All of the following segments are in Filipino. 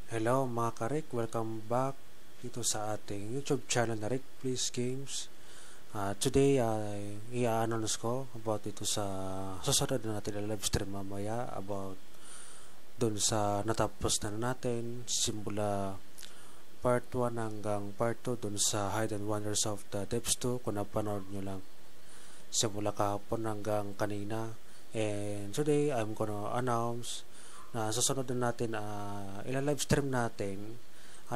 Hello mga ka-Rick, welcome back dito sa ating YouTube channel na Rick Plays Games. Today ay i-announce ko about dito sa susunod na natin na live stream mamaya about dun sa natapos na natin simula part 1 hanggang part 2 dun sa Hide and Wonders of the Depths 2 kung napanood nyo lang simula kahapon hanggang kanina. And today I'm gonna announce na susunod na natin ila-live stream natin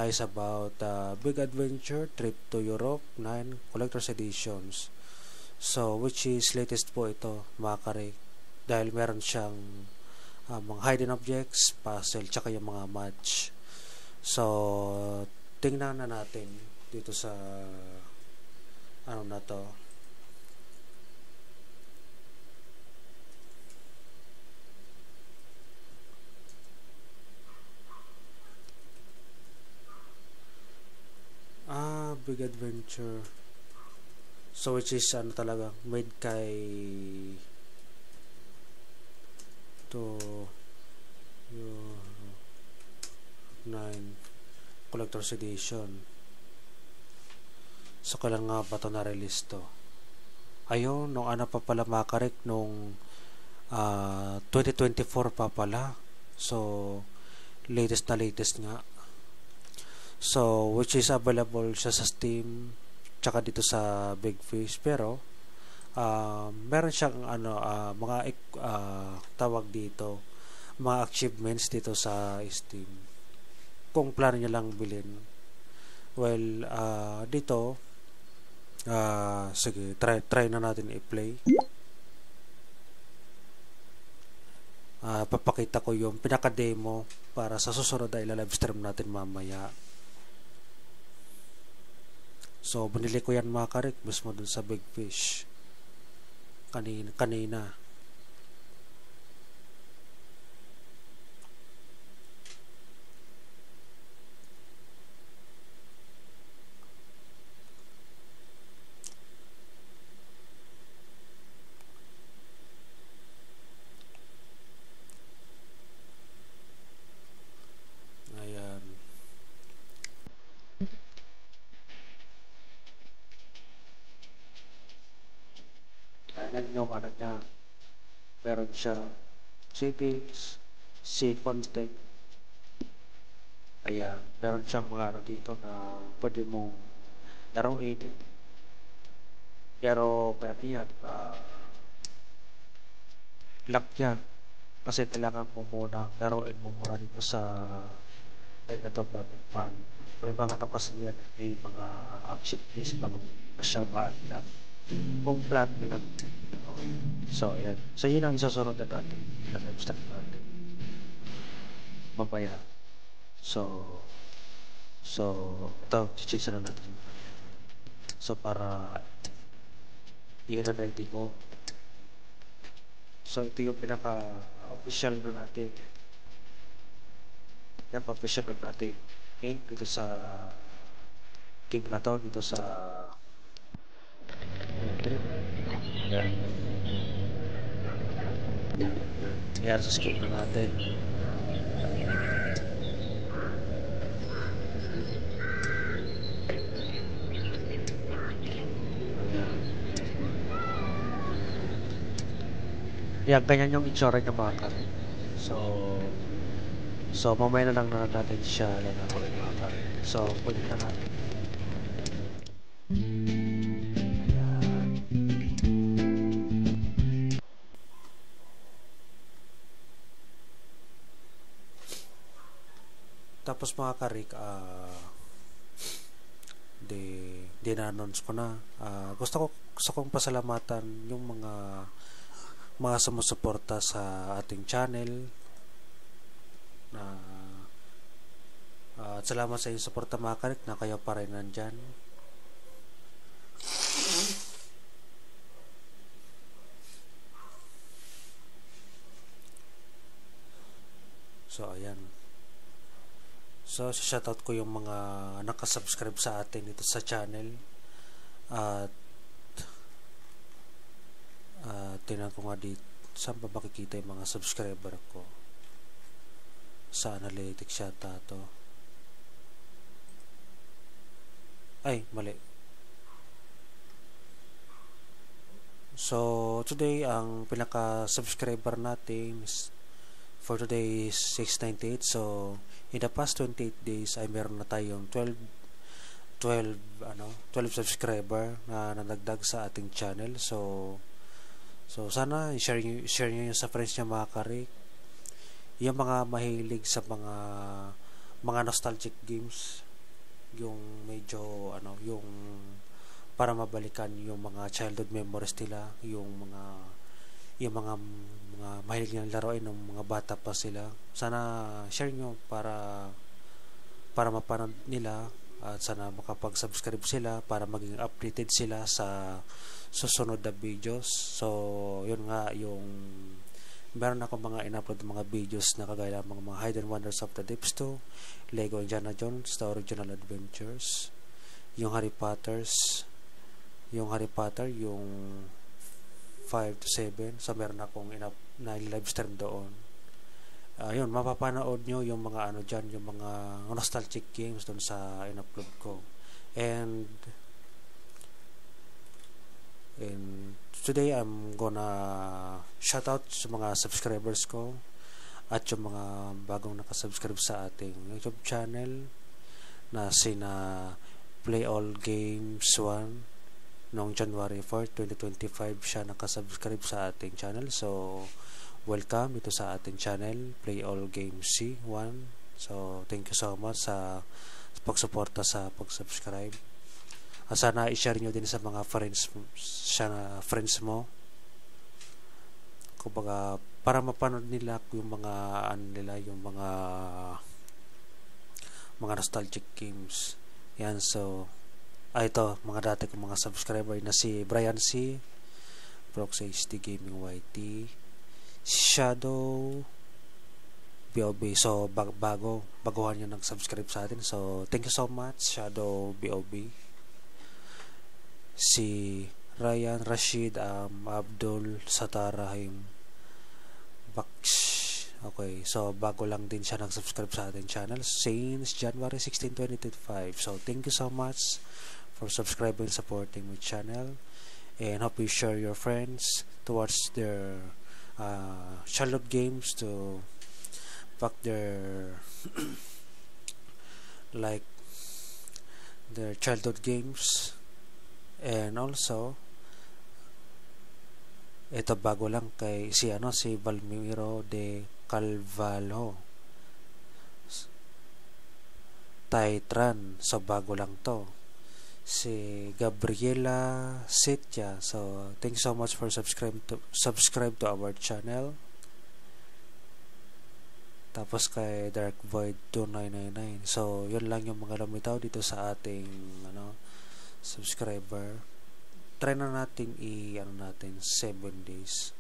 is about Big Adventure Trip to Europe 9 Collector's Editions. So which is latest po ito mga ka-Rick, dahil meron siyang mga hidden objects, puzzle, tsaka yung mga match. So tingnan na natin dito sa ano na to. Big Adventure. So which is ano talaga made kay to yung 9 Collector's Edition. So kailan nga ba ito na-release to? Ayun, nung ano pa pala mga ka-Rick, nung 2024 pa pala. So latest nga. So which is available siya sa Steam tsaka dito sa Big Fish, pero meron siyang mga tawag dito, mga achievements dito sa Steam kung plano niyo lang bilhin. Well, dito sige, try na natin i-play. Papakita ko yung pinaka-demo para sa susunod na ila-live stream natin mamaya. So binili ko yan mga ka-Rick mismo dun sa Big Fish kanina. Ayan. Ayan yung ano niya. Meron siya cities, sea content. Ayan. Meron siyang mga ano dito na pwede mong laruin. Pero pwede yan. Lock yan. Kasi kailangan mo muna laruin mo muna dito sa ito pa. May mga tapos yan. May mga activities bago siya ba-unlock. Kung plan nila. So, yan. So, yun ang isusunod na natin. Start natin. Mamaya. So, ito, chichisa na natin. So, para yun na ready ko. So, ito yung pinaka-official na natin. Yan, official na natin. Okay, dito sa game na to, dito sa yan, sa skip na natin. Yan, ganyan yung itsura ng mga ka-Rick. So mamaya na lang natin siya lalaro mga ka-Rick. So ulit na natin. Tapos mga ka-Rick, di-announce ko na. Gusto kong pasalamatan yung mga sumusuporta sa ating channel. At salamat sa inyong suporta mga ka-Rick na kayo pa rin nandyan. So ayan. So shoutout ko yung mga nakasubscribe sa atin dito sa channel. At tingnan ko nga dito saan ba makikita yung mga subscriber ko. Sa analytics yata to. Ay, mali. So, today, ang pinaka-subscriber natin is, for today is 698. So, in the past 28 days ay meron na tayong 12 subscriber na nadagdag sa ating channel. So sana share niyo sa friends niyo, mga karik. Yung mga mahilig sa mga nostalgic games, yung medyo yung para mabalikan yung mga childhood memories nila, yung mga mahilig nilang laruin ng mga bata pa sila. Sana share nyo para mapanood nila, at sana makapag-subscribe sila para maging updated sila sa susunod na videos. So yun nga, yung meron ako mga in-upload mga videos na kagaya ng mga Hidden Wonders of the Deeps 2, Lego Indiana Jones The Original Adventures, yung Harry Potter, yung 5 to 7. So meron akong na live stream doon. Yun, mapapanood nyo yung mga dyan, yung mga nostalgic games doon sa in-upload ko. And today I'm gonna shout out sa mga subscribers ko at yung mga bagong nakasubscribe sa ating YouTube channel na sina Play All Games 1 noong January 4, 2025 siya nakasubscribe sa ating channel. So welcome ito sa ating channel, Play All Games C1. So thank you so much sa pagsuporta sa pag-subscribe. Sana i-share nyo din sa mga friends mo, kumbaga para mapanood nila yung yung mga nostalgic games yan. So ito, mga dati kong mga subscriber na si Brian C, Prox HD Gaming YT, Shadow BOB. So baguhan nyo nag-subscribe sa atin, so thank you so much Shadow BOB. Si Ryan Rashid Abdul Satarahim Baksh. Okay, so bago lang din siya nag-subscribe sa ating channel since January 16, 2025. So thank you so much for subscribing and supporting my channel, and hope you share your friends towards their childhood games to back their like their childhood games. And also ito bago lang kay si Valmiro de Calvalho Taitran, so bago lang to. Si Gabriela Setya, so thanks so much for subscribe to our channel. Tapos kay Dark Void 2999. So yun lang yung mga lumitaw dito sa ating subscriber. Try na natin 7 days.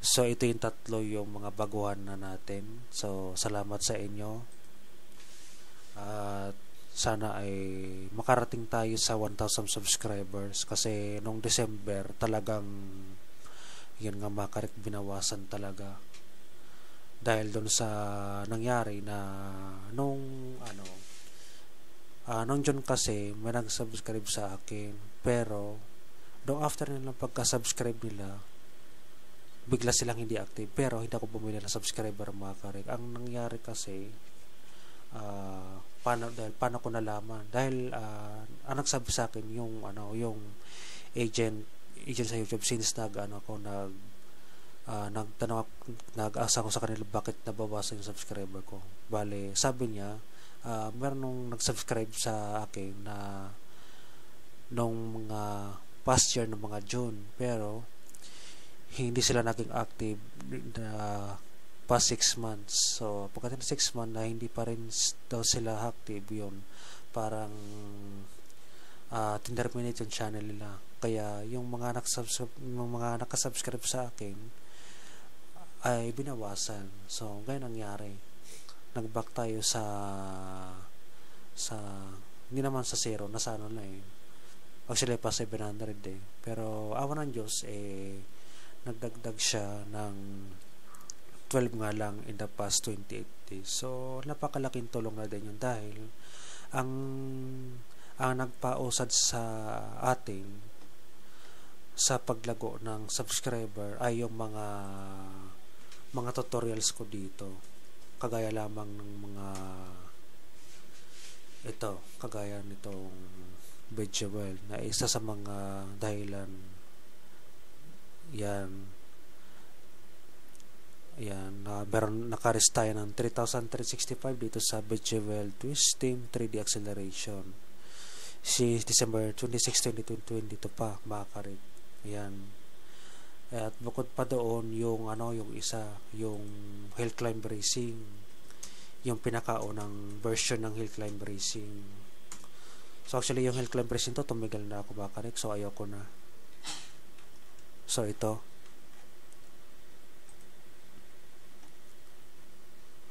So ito yung tatlo yung mga baguhan na natin. So salamat sa inyo. At sana ay makarating tayo sa 1,000 subscribers, kasi nung December talagang yun nga, makarik binawasan talaga dahil doon sa nangyari na nung June kasi may nag-subscribe sa akin, pero noong after nilang pagka-subscribe nila bigla silang hindi active, pero hindi ako bumili ng subscriber, mga karik. Ang nangyari kasi paano ko nalaman, dahil ang nagsabi sa akin yung agent sa YouTube, since nag-asa ko sa kanila bakit nabawasan yung subscriber ko. Bale, sabi niya meron nung nag-subscribe sa akin na nung mga past year, ng mga June, pero hindi sila naging active na past 6 months. So pagdating ng 6 months na hindi pa rin daw sila active, yun parang tinterminate yung channel nila. Kaya yung mga nakasubscribe sa akin ay binawasan. So ganyan nangyari, nag-back tayo sa hindi naman sa zero, nasa na actually pa 700 pero awa ng Diyos nagdagdag siya ng 12 nga lang in the past 28 days. So napakalaking tulong na din yun, dahil ang ang nagpausad sa ating sa paglago ng subscriber ay yung mga tutorials ko dito, kagaya lamang ng mga ito, kagaya nitong Bejewel na isa sa mga dahilan yan meron nakaris tayo ng 3,365 dito sa Bejewel Twist Team 3D Acceleration si December 26, 2022 pa makarit. Ayan. At bukod pa doon yung yung isa, yung Hill Climb Racing, yung pinakaunang version ng Hill Climb Racing. So actually yung Hill Climb Racing to tumigal na ako makarit, so ayoko na. So ito,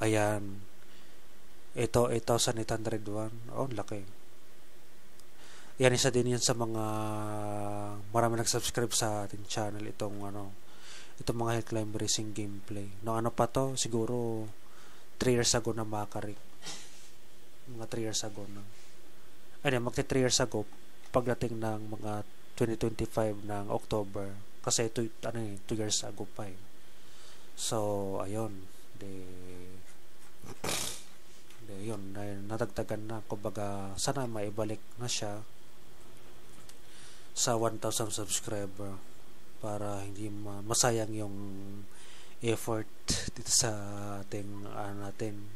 ayan, ito 8,801. Oh, laki. Yan, isa din yan sa mga marami nag-subscribe sa ating channel, itong mga Hill Climb Racing gameplay. No, pa to, siguro 3 years ago na makarik. Mga 3 years ago na. Ay, magti 3 years ago pagdating ng mga 2025 ng October. Kasi ito 2 years ago pa eh. So, ayun. Yun, nadagdagan na, kumbaga sana maibalik na siya sa 1,000 subscriber para hindi masayang yung effort dito sa ating natin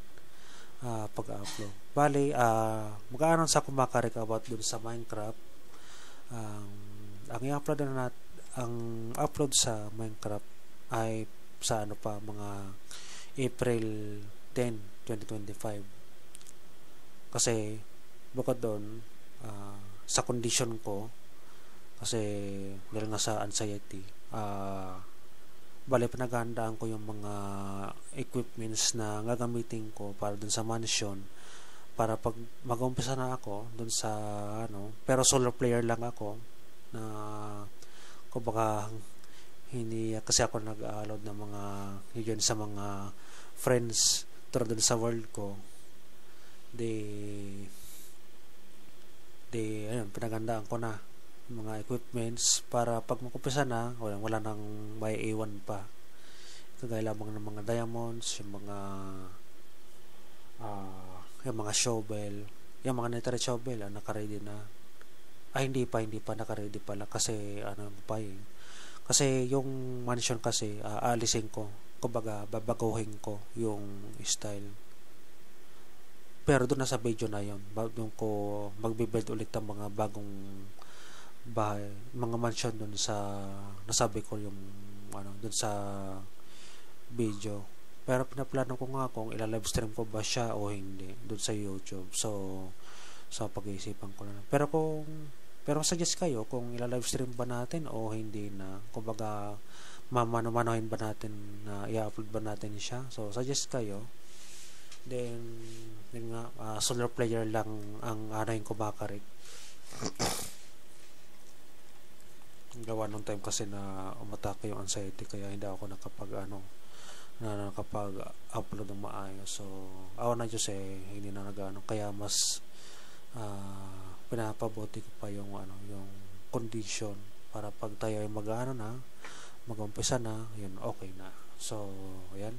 pag-upload. Bali, mag-aaral sa kumakarik about dun sa Minecraft. Ang i-upload ang upload sa Minecraft ay sa mga April 10, 2025. Kasi bukod doon sa condition ko, kasi dahil nga sa anxiety, bali pinaghahandaan ko yung mga equipments na gagamitin ko para dun sa mansion, para pag mag-umpisa na ako dun sa pero solo player lang ako, na kumbaga hindi kasi ako nag-allowed ng mga yun sa mga friends tulad dun sa world ko. Ayun, pinagandaan ko na mga equipments para pag makumpisa na, wala nang may iwan pa. Kagaya lamang ng mga diamonds, yung mga shovel, yung mga nether shovel, naka-ready na. Hindi pa naka-ready pala kasi kasi yung mansion kasi alisin ko, kumbaga babaguhin ko yung style. Pero doon na sa video na yon, doon ko magbe-build ulit ang mga bagong bahay, mga mansion doon sa nasabi ko yung doon sa video. Pero pinaplano ko nga kung ila-live stream ko ba siya o hindi doon sa YouTube. So pag-iisipan ko na. Pero suggest kayo kung ila-live stream ba natin o hindi na. Kumbaga mamano-manohin ba natin na i-upload ba natin siya. So suggest kayo. Then solo player lang ang yung kumakarik. Gawa nung time kasi na umatake yung anxiety, kaya hindi ako nakapag-upload ng maayos. So ako na Diyos hindi na kaya mas pinapabuti ko pa yung yung condition para pag tayo ay mag-umpisa na, yun, okay na. So ayan,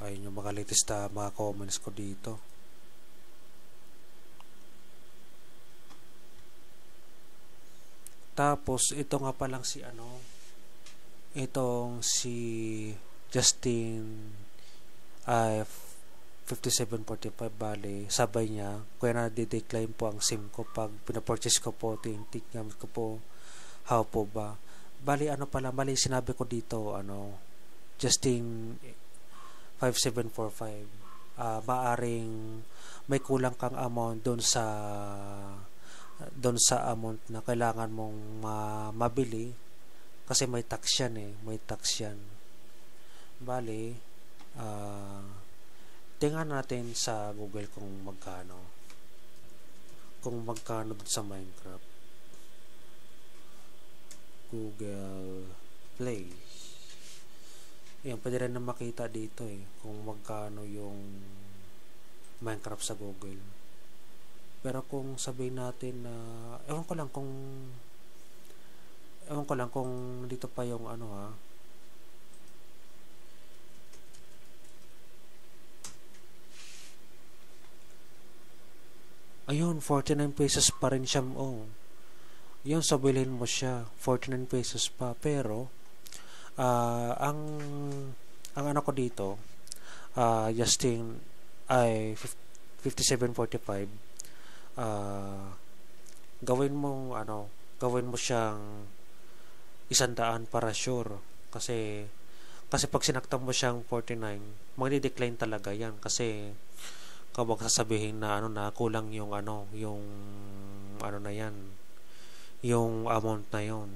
ayun yung mga latest na mga comments ko dito. Tapos ito nga palang itong si Justin 5745, bali sabay niya kaya na-decline po ang SIM ko pag pinapurchase ko po, tintik gamit ko po, how po ba, bali sinabi ko dito Justin 5745, maaring may kulang kang amount doon sa amount na kailangan mong mabili kasi may tax yan bali tingnan natin sa Google kung magkano doon sa Minecraft, Google Play. Yan, pwede rin na makita dito kung magkano yung Minecraft sa Google. Pero kung sabihin natin na ewan ko lang kung dito pa yung ayun, 49 pesos pa rin siya. Yun, so bilhin mo siya 49 pesos pa. Pero ang ano ko dito, Justin ay 57.45. Gawin mo siyang 100 para sure, kasi pag sinaktan mo siyang 49, magdi-decline talaga yan, kasi kapag sasabihin na na kulang yung na yan, yung amount na yon.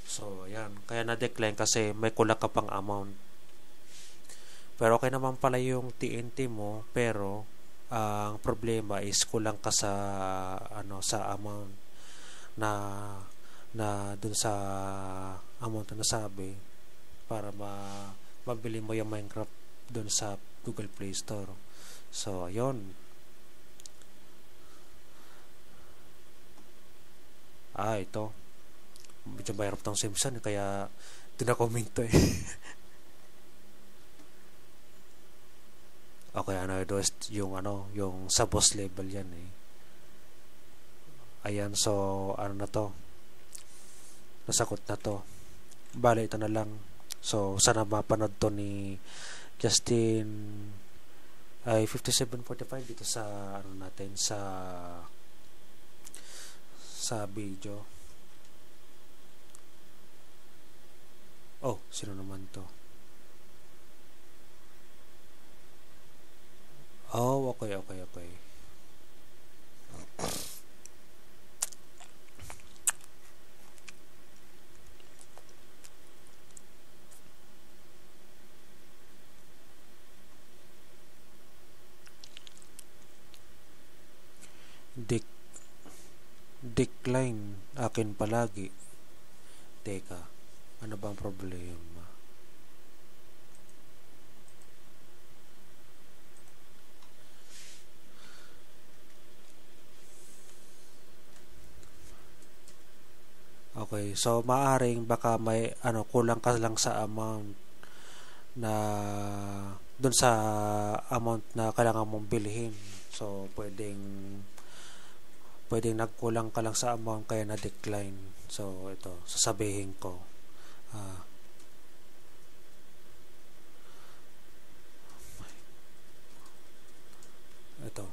So yan, kaya na-decline kasi may kulang ka pang amount. Pero okay naman pala yung TNT mo, pero ang problema is kulang ka sa sa amount na dun sa amount na nasabi para mabili mo yung Minecraft dun sa Google Play Store. So ayun. Ito medyo mahirap tong Simpson, kaya dinakomment to okay, yung sa boss level yan ayan. So na to, nasagot na to. Bale, ito na lang. So sana mapanood to ni Justin ay 57.45 dito sa natin sa video. Sino naman to? Okay. Decline akin palagi. Teka, ano bang problema? Okay, so maaring baka may kulang ka lang sa amount na dun sa amount na kailangan mong bilhin. So pwedeng nagkulang ka lang sa amount kaya na-decline. So ito, sasabihin ko. Ito.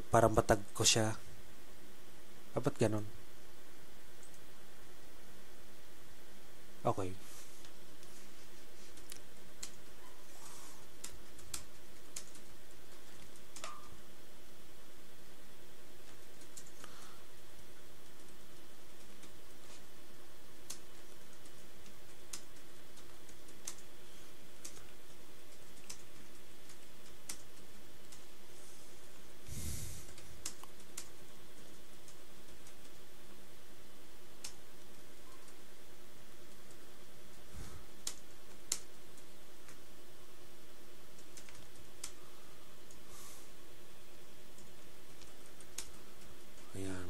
Para matag ko siya. Ba't ganun? Okay.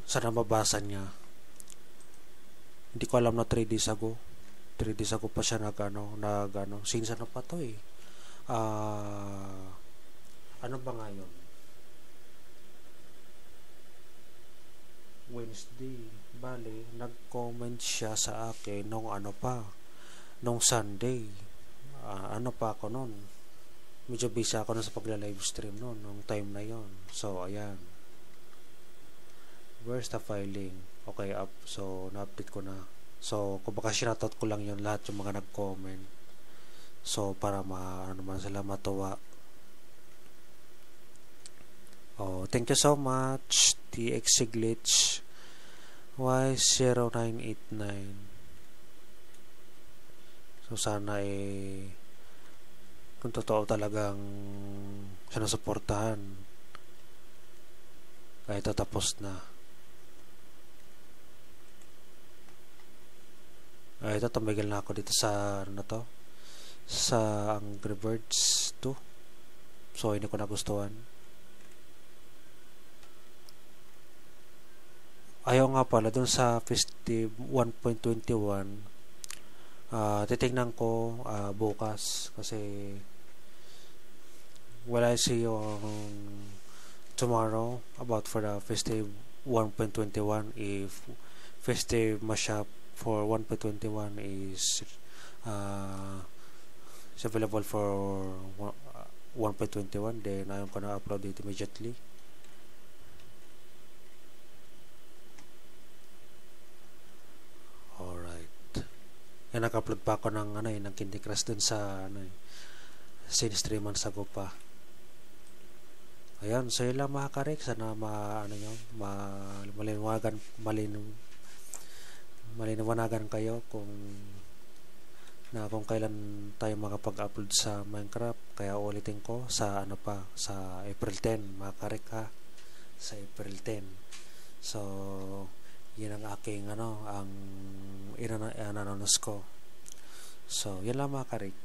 Sana mabasa niya. Hindi ko alam na 3 days ago pa siya since pa to ano ba ngayon? Wednesday. Bale, nag-comment siya sa akin nung nung Sunday. Pa ako nun. Medyo busy ako sa pagla-livestream nung time na yon. So ayan, where's the filing? Okay, up. So na-update ko na. So kumbaga shoutout ko lang yon, lahat yung mga nag-comment. So para naman sila matuwa. Thank you so much TX Glitch Y0989. So sana kung totoo talagang sinusuportahan, kahit tapos na. Ito, tumigil na ako dito sa ano na to, sa Angry Birds 2. So hindi ko nagustuhan. Ayaw nga pala dun sa Festive 1.21, titignan ko bukas kasi wala see you tomorrow about for the Festive 1.21 if Festive mashup for 1.21 is available for 1.21, then I'm gonna upload it immediately. Alright. Yan, nag-upload pa ako ng ng Candy Crush dun sa since 3 months ago pa. Ayan, so yun lang mga karik. Sana malinawagan kayo kung kailan tayo makapag-upload sa Minecraft. Kaya ulitin ko sa sa April 10 mga karik ha. Sa April 10. So yun ang aking ang inananos ko. So yun lang mga karik.